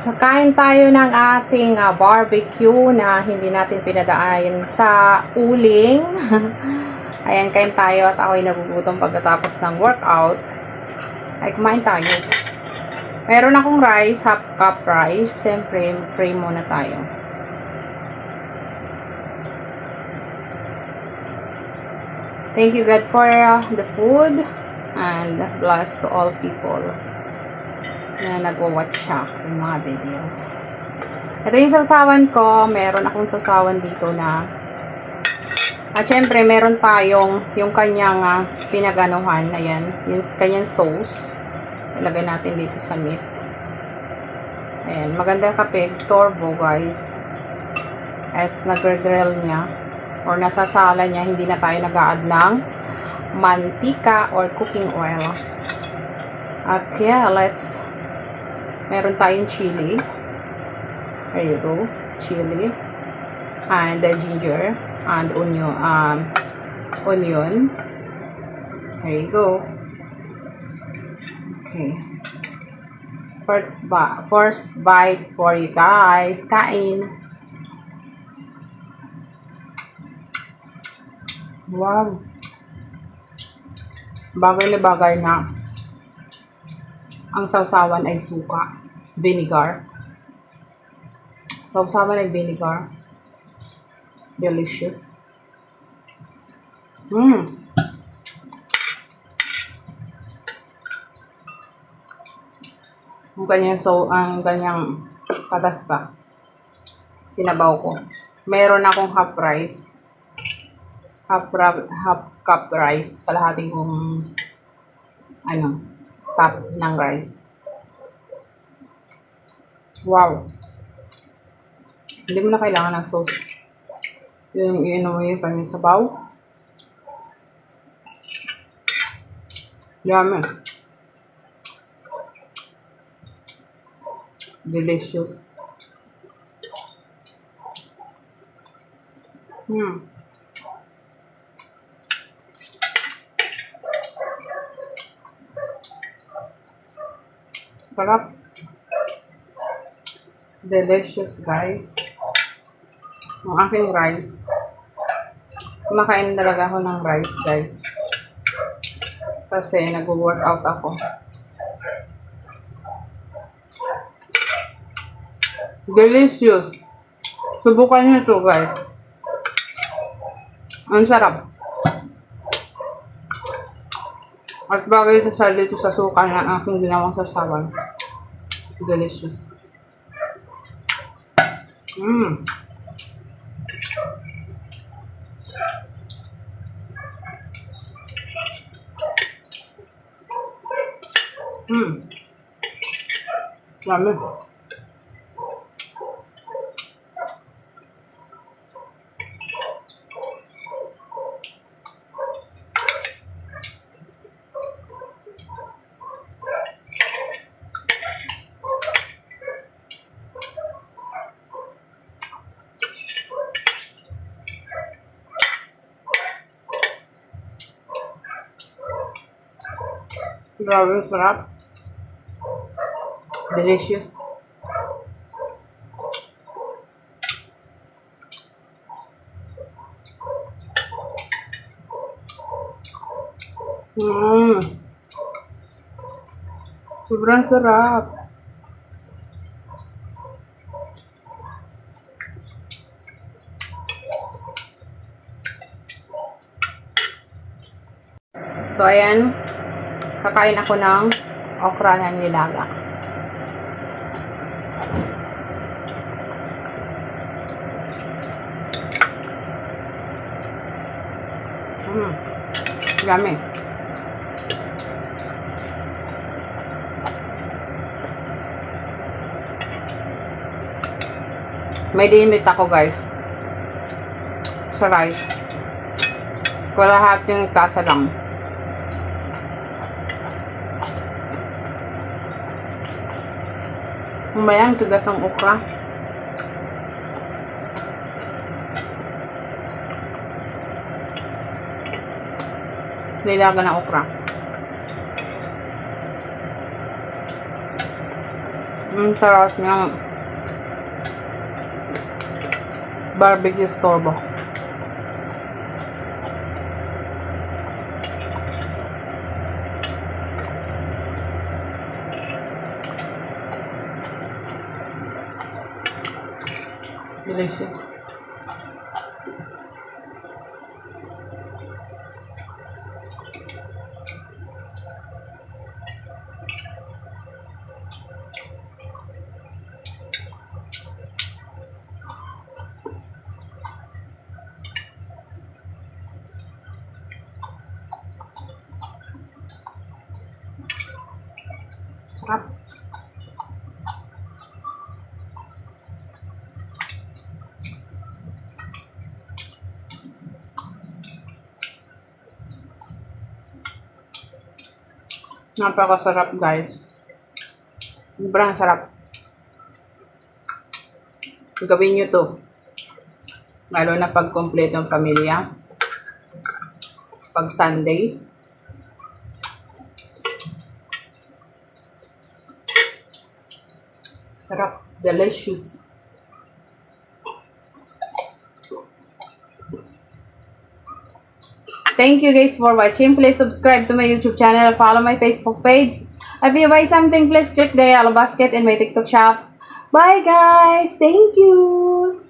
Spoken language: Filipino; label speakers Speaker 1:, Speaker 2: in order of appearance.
Speaker 1: Kain tayo ng ating barbecue na hindi natin pinadaan sa uling. Ayan, kain tayo at ako'y nagugutom pagkatapos ng workout. Ay, kumain tayo. Meron akong rice, half cup rice. Siyempre, pray muna tayo. Thank you God for the food and bless to all people na nagwa-watch siya ng mga videos. Ito yung sasawan ko. Meron akong sasawan dito na at syempre meron tayong yung kanyang pinaganuhan. Ayan, yung kanyang sauce. Ilagay natin dito sa meat. Ayan, maganda kapig turbo guys. At nagre-grill niya or nasasala niya, hindi na tayo nag-a-add ng mantika or cooking oil. Okay, meron tayong chili. There you go. Chili. And the ginger. And onion. There you go. Okay. First bite for you guys. Kain. Wow. Bagay na bagay na ang sausawan ay suka, vinegar. Sausawan ay vinegar. Delicious. Ang kanyang katas pa. Sinabaw ko. Meron akong half rice. Half cup rice. Kalahating kong cup ng rice. Wow. Hindi mo na kailangan ng sauce. Yung iinom mo yung kanyang sabaw. Yummy. Delicious. Sarap. Delicious guys. Ang aking rice. Kumakain talaga ako ng rice guys. Kasi nag-workout ako. Delicious. Subukan nyo ito guys. Ang sarap. At bagay sa dito sa suka na aking ginawang sasawan. Delicious. Yummy. Grabe, sarap. Delicious. Sobrang sarap. So, ayan. Kakain ako ng okra na nilaga. Yummy. May dinit ako guys sa rice. Kalahating tasa lang. Umayang tigas ang okra. Nilaga na okra. Ang sarap ng barbecue store-bought. Delicious. Sarap. Napakasarap, guys. Sobrang sarap. Gawin nyo to. Lalo na pag kompleto ang pamilya. Pag Sunday. Sarap. Delicious. Thank you guys for watching. Please subscribe to my YouTube channel. Follow my Facebook page. If you buy something, please click the yellow basket in my TikTok shop. Bye guys. Thank you.